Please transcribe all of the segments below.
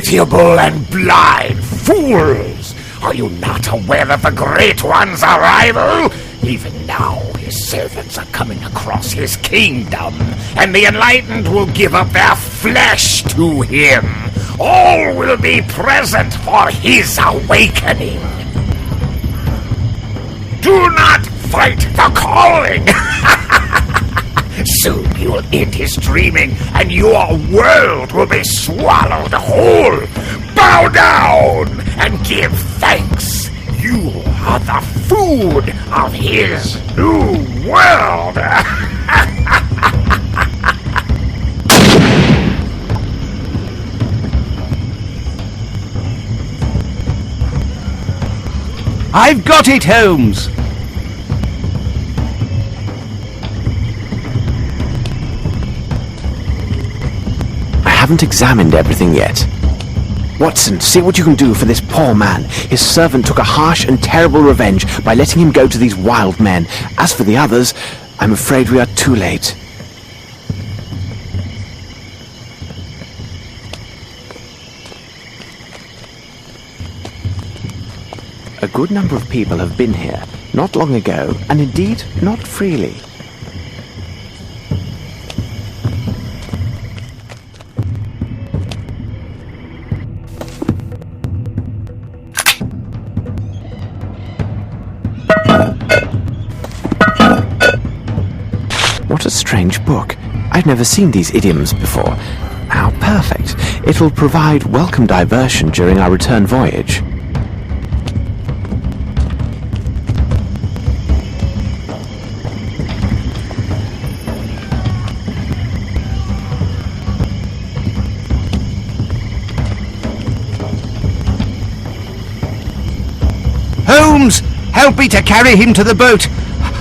pitiable and blind fools! Are you not aware of the Great One's arrival? Even now, his servants are coming across his kingdom, and the enlightened will give up their flesh to him. All will be present for his awakening. Do not fight the calling! Soon he will end his dreaming, and your world will be swallowed whole. Bow down and give thanks. You are the food of his new world. I've got it, Holmes! I haven't examined everything yet. Watson, see what you can do for this poor man. His servant took a harsh and terrible revenge by letting him go to these wild men. As for the others, I'm afraid we are too late. A good number of people have been here, not long ago, and indeed not freely. What a strange book. I've never seen these idioms before. How perfect. It will provide welcome diversion during our return voyage. Holmes! Help me to carry him to the boat!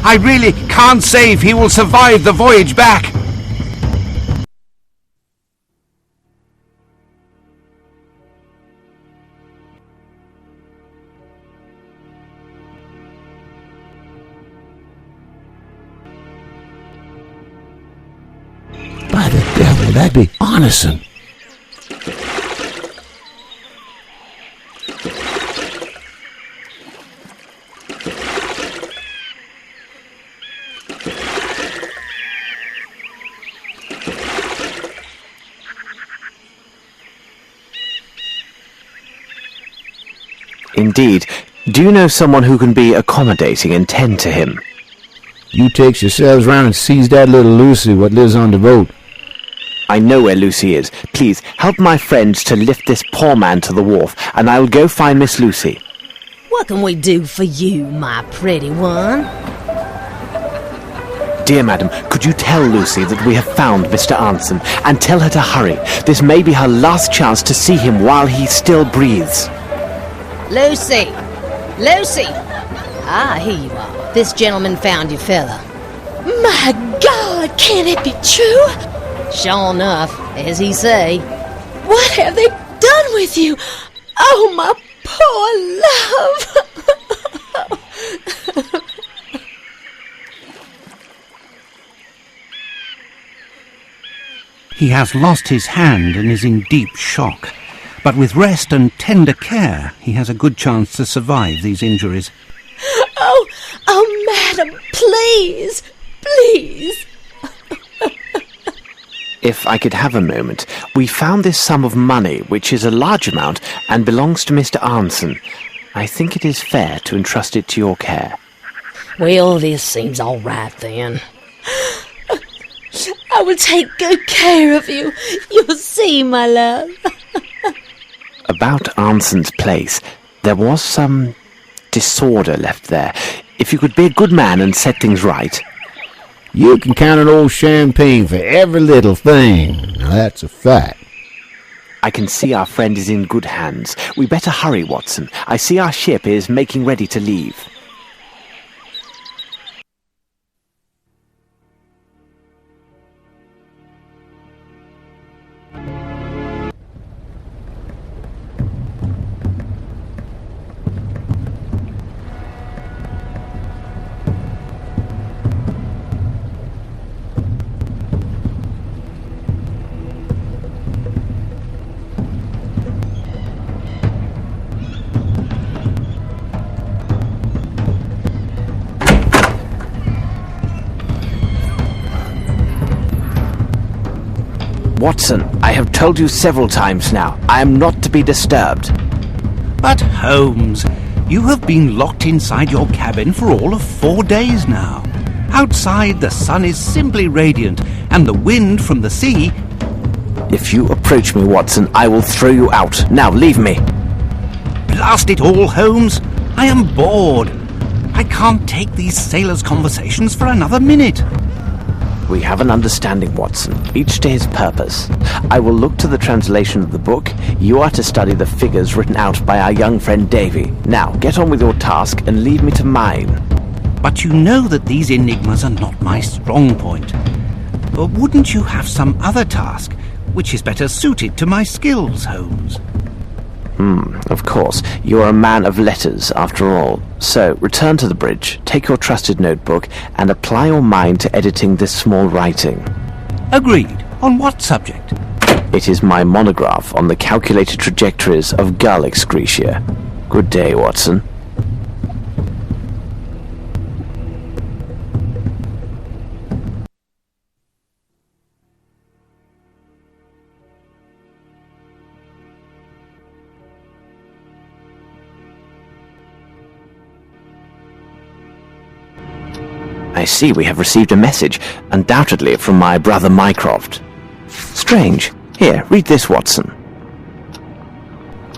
I really can't say if he will survive the voyage back! By the devil, that'd be Arneson. Indeed. Do you know someone who can be accommodating and tend to him? You takes yourselves round and seize that little Lucy what lives on the boat. I know where Lucy is. Please, help my friends to lift this poor man to the wharf, and I'll go find Miss Lucy. What can we do for you, my pretty one? Dear madam, could you tell Lucy that we have found Mr. Arneson, and tell her to hurry? This may be her last chance to see him while he still breathes. Lucy! Lucy! Ah, here you are. This gentleman found you, fella. My God, can it be true? Sure enough, as he say. What have they done with you? Oh, my poor love! He has lost his hand and is in deep shock. But with rest and tender care, he has a good chance to survive these injuries. Oh, madam, please, please. If I could have a moment, we found this sum of money, which is a large amount, and belongs to Mr. Arneson. I think it is fair to entrust it to your care. Well, this seems all right then. I will take good care of you. You'll see, my love. About Arneson's place, there was some disorder left there. If you could be a good man and set things right. You can count on old Champagne for every little thing. Now, that's a fact. I can see our friend is in good hands. We better hurry, Watson. I see our ship is making ready to leave. Watson, I have told you several times now, I am not to be disturbed. But Holmes, you have been locked inside your cabin for all of 4 days now. Outside, the sun is simply radiant, and the wind from the sea... If you approach me, Watson, I will throw you out. Now, leave me. Blast it all, Holmes! I am bored. I can't take these sailors' conversations for another minute. We have an understanding, Watson, each to his purpose. I will look to the translation of the book. You are to study the figures written out by our young friend Davy. Now, get on with your task and leave me to mine. But you know that these enigmas are not my strong point. Or wouldn't you have some other task, which is better suited to my skills, Holmes? Of course. You are a man of letters, after all. So, return to the bridge, take your trusted notebook, and apply your mind to editing this small writing. Agreed. On what subject? It is my monograph on the calculated trajectories of gull excretia. Good day, Watson. I see we have received a message, undoubtedly from my brother Mycroft. Strange. Here, read this, Watson.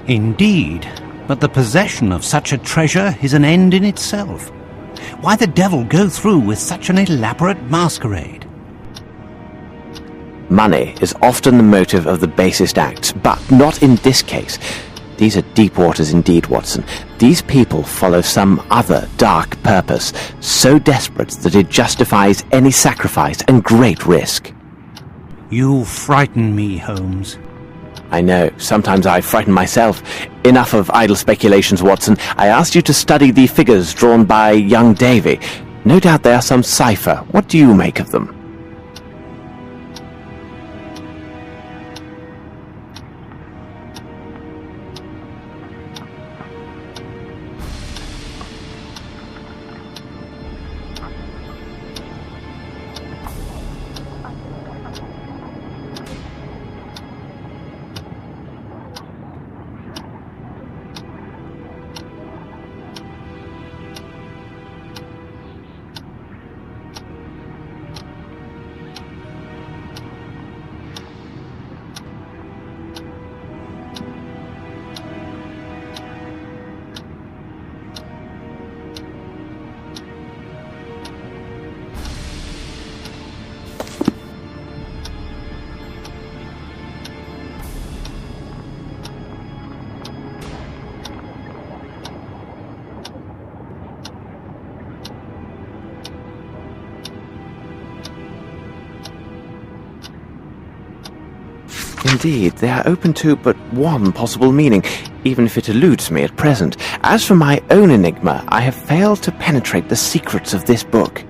Indeed, but the possession of such a treasure is an end in itself. Why the devil go through with such an elaborate masquerade? Money is often the motive of the basest acts, but not in this case. These are deep waters indeed, Watson. These people follow some other dark purpose, so desperate that it justifies any sacrifice and great risk. You frighten me, Holmes. I know, sometimes I frighten myself. Enough of idle speculations, Watson. I asked you to study the figures drawn by young Davy. No doubt they are some cipher. What do you make of them? Indeed, they are open to but one possible meaning, even if it eludes me at present. As for my own enigma, I have failed to penetrate the secrets of this book.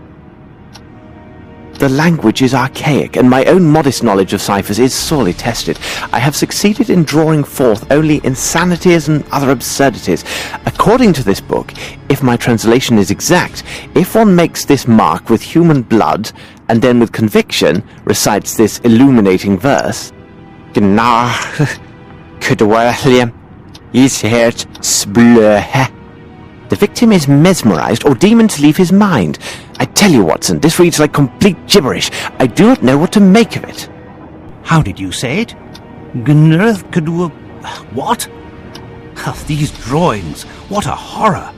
The language is archaic, and my own modest knowledge of ciphers is sorely tested. I have succeeded in drawing forth only insanities and other absurdities. According to this book, if my translation is exact, if one makes this mark with human blood, and then with conviction recites this illuminating verse, the victim is mesmerized or demons leave his mind. I tell you, Watson, this reads like complete gibberish. I do not know what to make of it. How did you say it? What? These drawings, what a horror.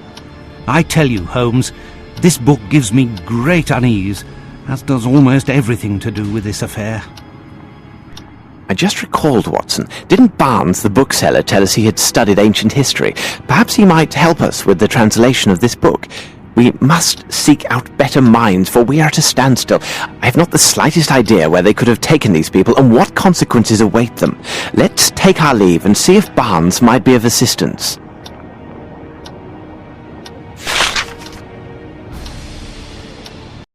I tell you, Holmes, this book gives me great unease, as does almost everything to do with this affair. I just recalled, Watson, didn't Barnes, the bookseller, tell us he had studied ancient history? Perhaps he might help us with the translation of this book. We must seek out better minds, for we are at a standstill. I have not the slightest idea where they could have taken these people and what consequences await them. Let's take our leave and see if Barnes might be of assistance.